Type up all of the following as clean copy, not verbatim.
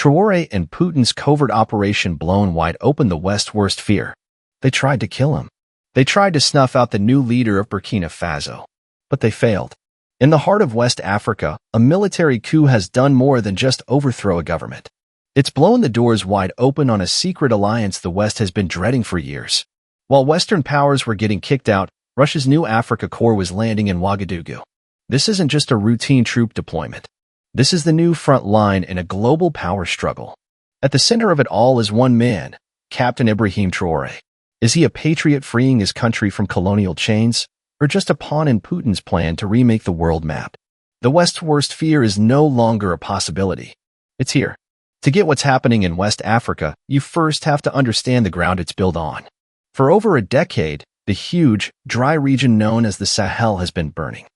Traore and Putin's covert operation blown wide open the West's worst fear. They tried to kill him. They tried to snuff out the new leader of Burkina Faso. But they failed. In the heart of West Africa, a military coup has done more than just overthrow a government. It's blown the doors wide open on a secret alliance the West has been dreading for years. While Western powers were getting kicked out, Russia's new Africa Corps was landing in Ouagadougou. This isn't just a routine troop deployment. This is the new front line in a global power struggle. At the center of it all is one man, Captain Ibrahim Traore. Is he a patriot freeing his country from colonial chains, or just a pawn in Putin's plan to remake the world map? The West's worst fear is no longer a possibility. It's here. To get what's happening in West Africa, you first have to understand the ground it's built on. For over a decade, the huge, dry region known as the Sahel has been burning.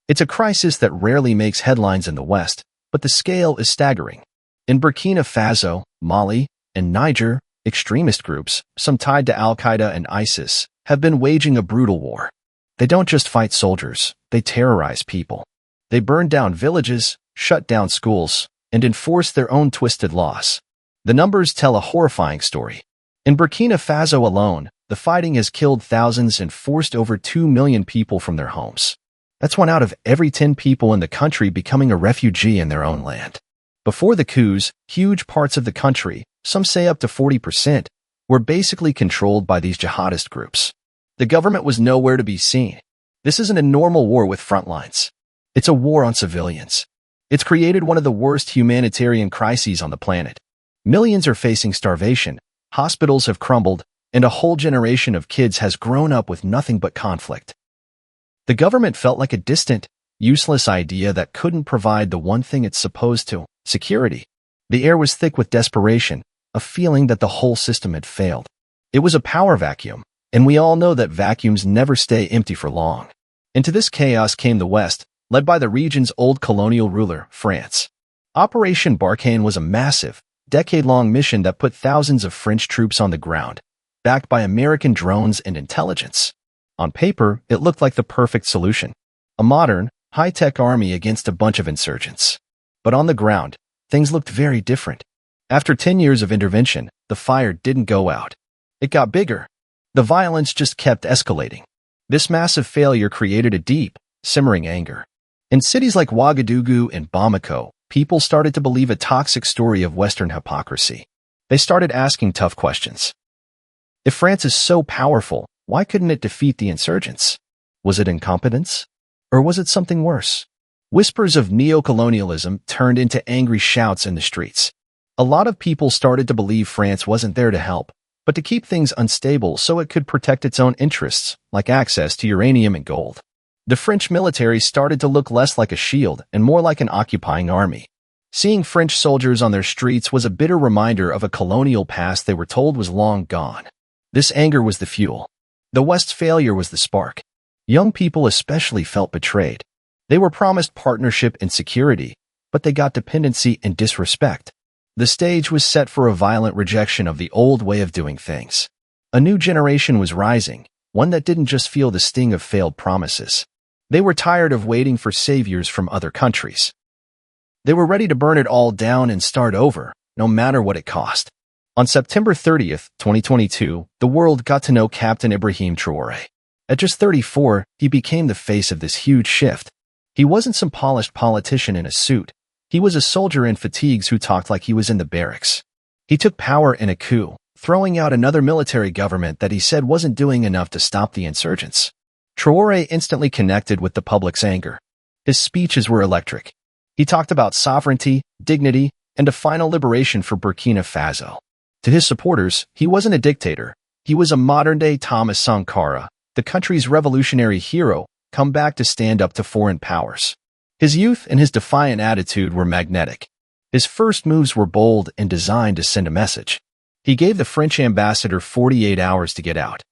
It's a crisis that rarely makes headlines in the West, but the scale is staggering. In Burkina Faso, Mali, and Niger, extremist groups, some tied to Al-Qaeda and ISIS, have been waging a brutal war. They don't just fight soldiers, they terrorize people. They burn down villages, shut down schools, and enforce their own twisted laws. The numbers tell a horrifying story. In Burkina Faso alone, the fighting has killed thousands and forced over 2 million people from their homes. That's 1 out of every 10 people in the country becoming a refugee in their own land. Before the coups, huge parts of the country, some say up to 40%, were basically controlled by these jihadist groups. The government was nowhere to be seen. This isn't a normal war with front lines. It's a war on civilians. It's created one of the worst humanitarian crises on the planet. Millions are facing starvation, hospitals have crumbled, and a whole generation of kids has grown up with nothing but conflict. The government felt like a distant, useless idea that couldn't provide the one thing it's supposed to: security. The air was thick with desperation, a feeling that the whole system had failed. It was a power vacuum, and we all know that vacuums never stay empty for long. Into this chaos came the West, led by the region's old colonial ruler, France. Operation Barkhane was a massive, decade-long mission that put thousands of French troops on the ground, backed by American drones and intelligence. On paper, it looked like the perfect solution. A modern, high-tech army against a bunch of insurgents. But on the ground, things looked very different. After 10 years of intervention, the fire didn't go out. It got bigger. The violence just kept escalating. This massive failure created a deep, simmering anger. In cities like Ouagadougou and Bamako, people started to believe a toxic story of Western hypocrisy. They started asking tough questions. If France is so powerful, why couldn't it defeat the insurgents? Was it incompetence? Or was it something worse? Whispers of neo-colonialism turned into angry shouts in the streets. A lot of people started to believe France wasn't there to help, but to keep things unstable so it could protect its own interests, like access to uranium and gold. The French military started to look less like a shield and more like an occupying army. Seeing French soldiers on their streets was a bitter reminder of a colonial past they were told was long gone. This anger was the fuel. The West's failure was the spark. Young people especially felt betrayed. They were promised partnership and security, but they got dependency and disrespect. The stage was set for a violent rejection of the old way of doing things. A new generation was rising, one that didn't just feel the sting of failed promises. They were tired of waiting for saviors from other countries. They were ready to burn it all down and start over, no matter what it cost. On September 30th, 2022, the world got to know Captain Ibrahim Traore. At just 34, he became the face of this huge shift. He wasn't some polished politician in a suit. He was a soldier in fatigues who talked like he was in the barracks. He took power in a coup, throwing out another military government that he said wasn't doing enough to stop the insurgents. Traore instantly connected with the public's anger. His speeches were electric. He talked about sovereignty, dignity, and a final liberation for Burkina Faso. To his supporters, he wasn't a dictator. He was a modern-day Thomas Sankara, the country's revolutionary hero, come back to stand up to foreign powers. His youth and his defiant attitude were magnetic. His first moves were bold and designed to send a message. He gave the French ambassador 48 hours to get out.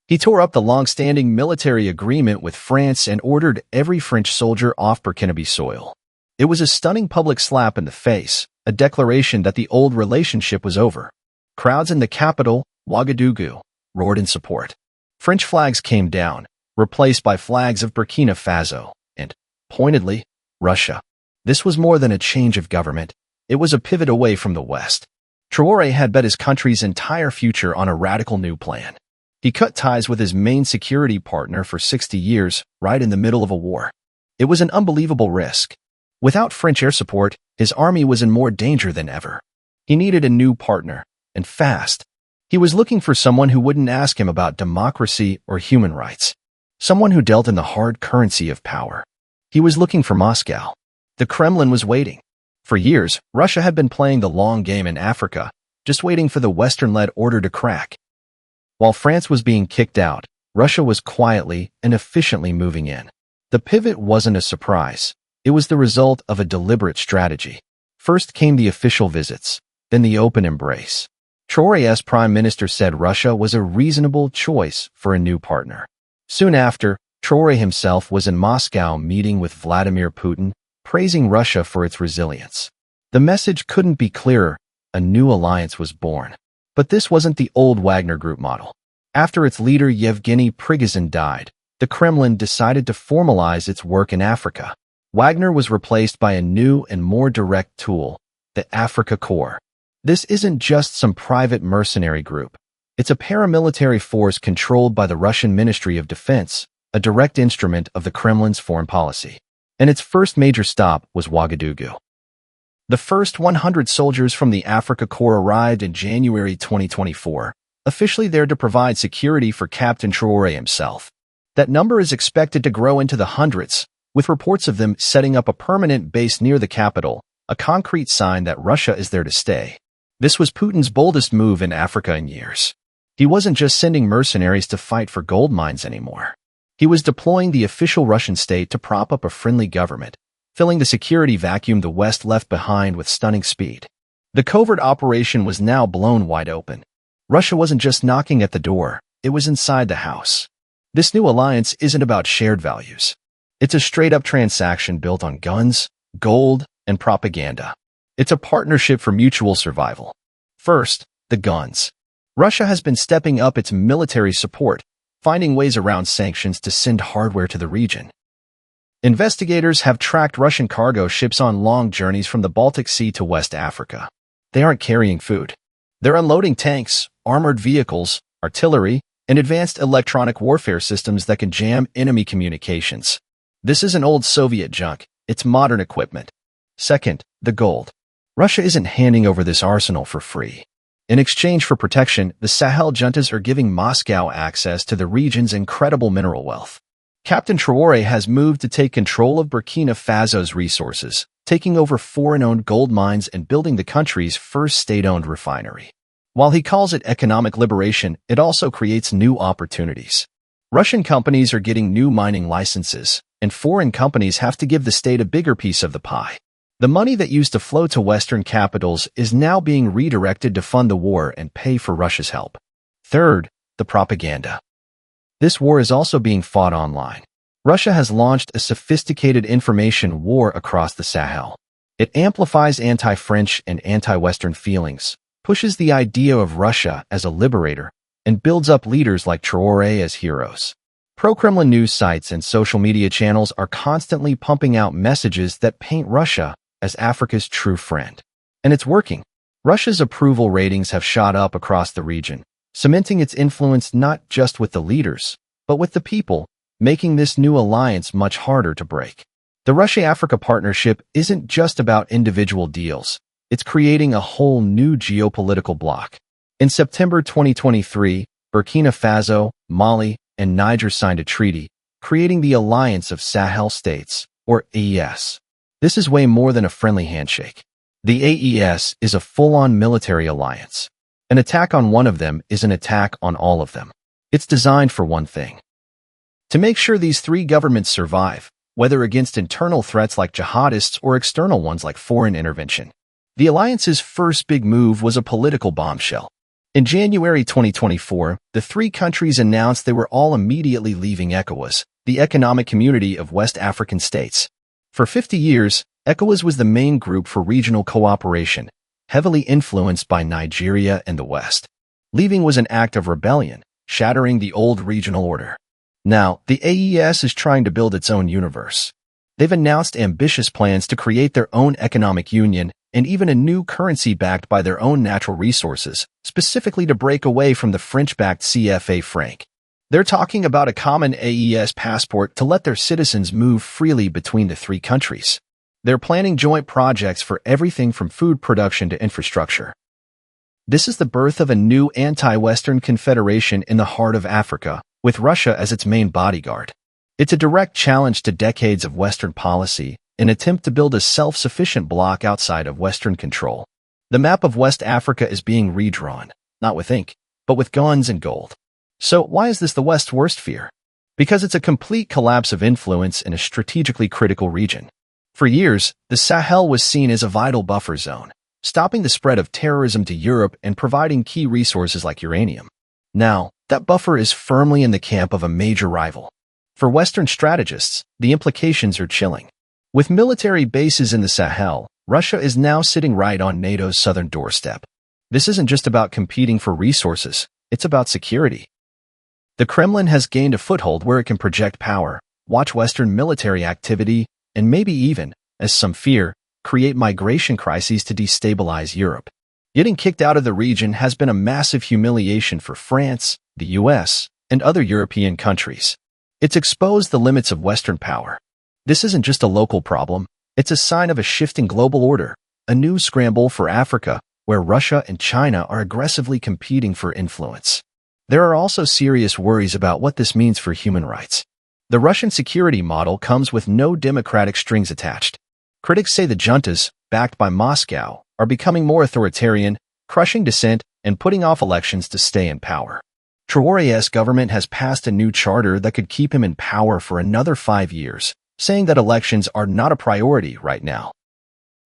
He tore up the long-standing military agreement with France and ordered every French soldier off Burkinabe soil. It was a stunning public slap in the face, a declaration that the old relationship was over. Crowds in the capital, Ouagadougou, roared in support. French flags came down, replaced by flags of Burkina Faso, and, pointedly, Russia. This was more than a change of government. It was a pivot away from the West. Traore had bet his country's entire future on a radical new plan. He cut ties with his main security partner for 60 years, right in the middle of a war. It was an unbelievable risk. Without French air support, his army was in more danger than ever. He needed a new partner, and fast. He was looking for someone who wouldn't ask him about democracy or human rights. Someone who dealt in the hard currency of power. He was looking for Moscow. The Kremlin was waiting. For years, Russia had been playing the long game in Africa, just waiting for the Western-led order to crack. While France was being kicked out, Russia was quietly and efficiently moving in. The pivot wasn't a surprise. It was the result of a deliberate strategy. First came the official visits, then the open embrace. Traore's prime minister said Russia was a reasonable choice for a new partner. Soon after, Traore himself was in Moscow meeting with Vladimir Putin, praising Russia for its resilience. The message couldn't be clearer. A new alliance was born. But this wasn't the old Wagner Group model. After its leader Yevgeny Prigozhin died, the Kremlin decided to formalize its work in Africa. Wagner was replaced by a new and more direct tool, the Africa Corps. This isn't just some private mercenary group. It's a paramilitary force controlled by the Russian Ministry of Defense, a direct instrument of the Kremlin's foreign policy. And its first major stop was Ouagadougou. The first 100 soldiers from the Africa Corps arrived in January 2024, officially there to provide security for Captain Traore himself. That number is expected to grow into the hundreds, with reports of them setting up a permanent base near the capital, a concrete sign that Russia is there to stay. This was Putin's boldest move in Africa in years. He wasn't just sending mercenaries to fight for gold mines anymore. He was deploying the official Russian state to prop up a friendly government, filling the security vacuum the West left behind with stunning speed. The covert operation was now blown wide open. Russia wasn't just knocking at the door, it was inside the house. This new alliance isn't about shared values. It's a straight-up transaction built on guns, gold, and propaganda. It's a partnership for mutual survival. First, the guns. Russia has been stepping up its military support, finding ways around sanctions to send hardware to the region. Investigators have tracked Russian cargo ships on long journeys from the Baltic Sea to West Africa. They aren't carrying food. They're unloading tanks, armored vehicles, artillery, and advanced electronic warfare systems that can jam enemy communications. This isn't old Soviet junk, it's modern equipment. Second, the gold. Russia isn't handing over this arsenal for free. In exchange for protection, the Sahel juntas are giving Moscow access to the region's incredible mineral wealth. Captain Traore has moved to take control of Burkina Faso's resources, taking over foreign-owned gold mines and building the country's first state-owned refinery. While he calls it economic liberation, it also creates new opportunities. Russian companies are getting new mining licenses, and foreign companies have to give the state a bigger piece of the pie. The money that used to flow to Western capitals is now being redirected to fund the war and pay for Russia's help. Third, the propaganda. This war is also being fought online. Russia has launched a sophisticated information war across the Sahel. It amplifies anti-French and anti-Western feelings, pushes the idea of Russia as a liberator, and builds up leaders like Traore as heroes. Pro-Kremlin news sites and social media channels are constantly pumping out messages that paint Russia as Africa's true friend. And it's working. Russia's approval ratings have shot up across the region, cementing its influence not just with the leaders, but with the people, making this new alliance much harder to break. The Russia-Africa partnership isn't just about individual deals. It's creating a whole new geopolitical bloc. In September 2023, Burkina Faso, Mali, and Niger signed a treaty, creating the Alliance of Sahel States, or AES. This is way more than a friendly handshake. The AES is a full-on military alliance. An attack on one of them is an attack on all of them. It's designed for one thing: to make sure these three governments survive, whether against internal threats like jihadists or external ones like foreign intervention. The alliance's first big move was a political bombshell. In January 2024, the three countries announced they were all immediately leaving ECOWAS, the Economic Community of West African States. For 50 years, ECOWAS was the main group for regional cooperation, heavily influenced by Nigeria and the West. Leaving was an act of rebellion, shattering the old regional order. Now, the AES is trying to build its own universe. They've announced ambitious plans to create their own economic union, and even a new currency backed by their own natural resources, specifically to break away from the French-backed CFA franc. They're talking about a common AES passport to let their citizens move freely between the three countries. They're planning joint projects for everything from food production to infrastructure. This is the birth of a new anti-Western confederation in the heart of Africa, with Russia as its main bodyguard. It's a direct challenge to decades of Western policy, an attempt to build a self-sufficient bloc outside of Western control. The map of West Africa is being redrawn, not with ink, but with guns and gold. So why is this the West's worst fear? Because it's a complete collapse of influence in a strategically critical region. For years, the Sahel was seen as a vital buffer zone, stopping the spread of terrorism to Europe and providing key resources like uranium. Now, that buffer is firmly in the camp of a major rival. For Western strategists, the implications are chilling. With military bases in the Sahel, Russia is now sitting right on NATO's southern doorstep. This isn't just about competing for resources, it's about security. The Kremlin has gained a foothold where it can project power, watch Western military activity, and maybe even, as some fear, create migration crises to destabilize Europe. Getting kicked out of the region has been a massive humiliation for France, the US, and other European countries. It's exposed the limits of Western power. This isn't just a local problem, it's a sign of a shifting global order, a new scramble for Africa, where Russia and China are aggressively competing for influence. There are also serious worries about what this means for human rights. The Russian security model comes with no democratic strings attached. Critics say the juntas, backed by Moscow, are becoming more authoritarian, crushing dissent, and putting off elections to stay in power. Traore's government has passed a new charter that could keep him in power for another 5 years, saying that elections are not a priority right now.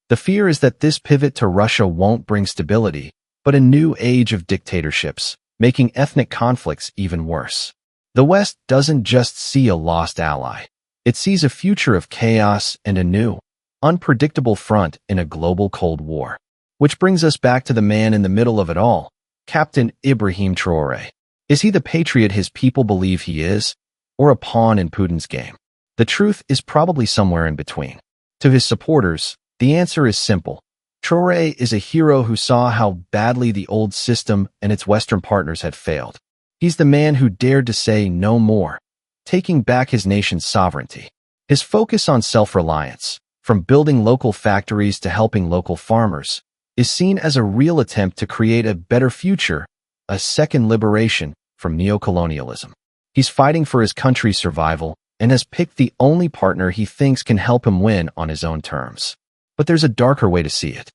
The fear is that this pivot to Russia won't bring stability, but a new age of dictatorships, making ethnic conflicts even worse. The West doesn't just see a lost ally. It sees a future of chaos and a new, unpredictable front in a global Cold War. Which brings us back to the man in the middle of it all, Captain Ibrahim Traore. Is he the patriot his people believe he is, or a pawn in Putin's game? The truth is probably somewhere in between. To his supporters, the answer is simple. Traore is a hero who saw how badly the old system and its Western partners had failed. He's the man who dared to say no more, taking back his nation's sovereignty. His focus on self-reliance, from building local factories to helping local farmers, is seen as a real attempt to create a better future, a second liberation from neocolonialism. He's fighting for his country's survival and has picked the only partner he thinks can help him win on his own terms. But there's a darker way to see it.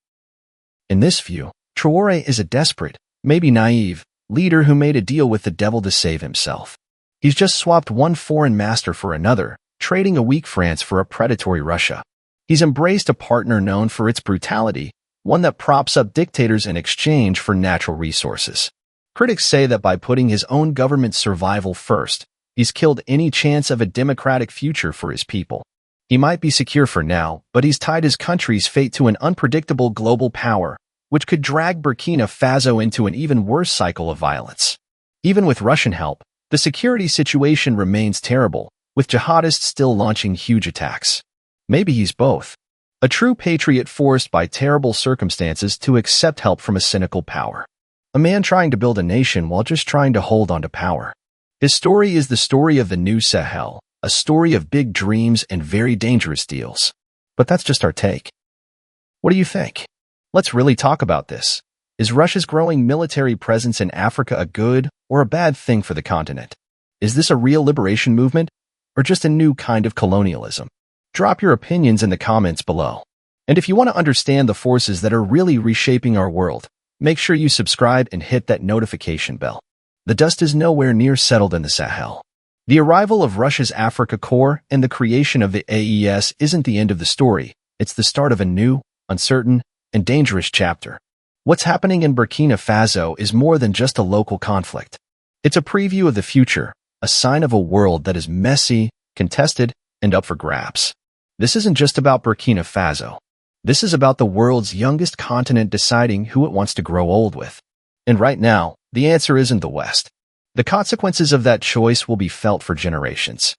In this view, Traore is a desperate, maybe naive, leader who made a deal with the devil to save himself. He's just swapped one foreign master for another, trading a weak France for a predatory Russia. He's embraced a partner known for its brutality, one that props up dictators in exchange for natural resources. Critics say that by putting his own government's survival first, he's killed any chance of a democratic future for his people. He might be secure for now, but he's tied his country's fate to an unpredictable global power, which could drag Burkina Faso into an even worse cycle of violence. Even with Russian help, the security situation remains terrible, with jihadists still launching huge attacks. Maybe he's both. A true patriot forced by terrible circumstances to accept help from a cynical power. A man trying to build a nation while just trying to hold on to power. His story is the story of the new Sahel, a story of big dreams and very dangerous deals. But that's just our take. What do you think? Let's really talk about this. Is Russia's growing military presence in Africa a good or a bad thing for the continent? Is this a real liberation movement, or just a new kind of colonialism? Drop your opinions in the comments below. And if you want to understand the forces that are really reshaping our world, make sure you subscribe and hit that notification bell. The dust is nowhere near settled in the Sahel. The arrival of Russia's Africa Corps and the creation of the AES isn't the end of the story. It's the start of a new, uncertain, and dangerous chapter. What's happening in Burkina Faso is more than just a local conflict. It's a preview of the future, a sign of a world that is messy, contested, and up for grabs. This isn't just about Burkina Faso. This is about the world's youngest continent deciding who it wants to grow old with. And right now, the answer isn't the West. The consequences of that choice will be felt for generations.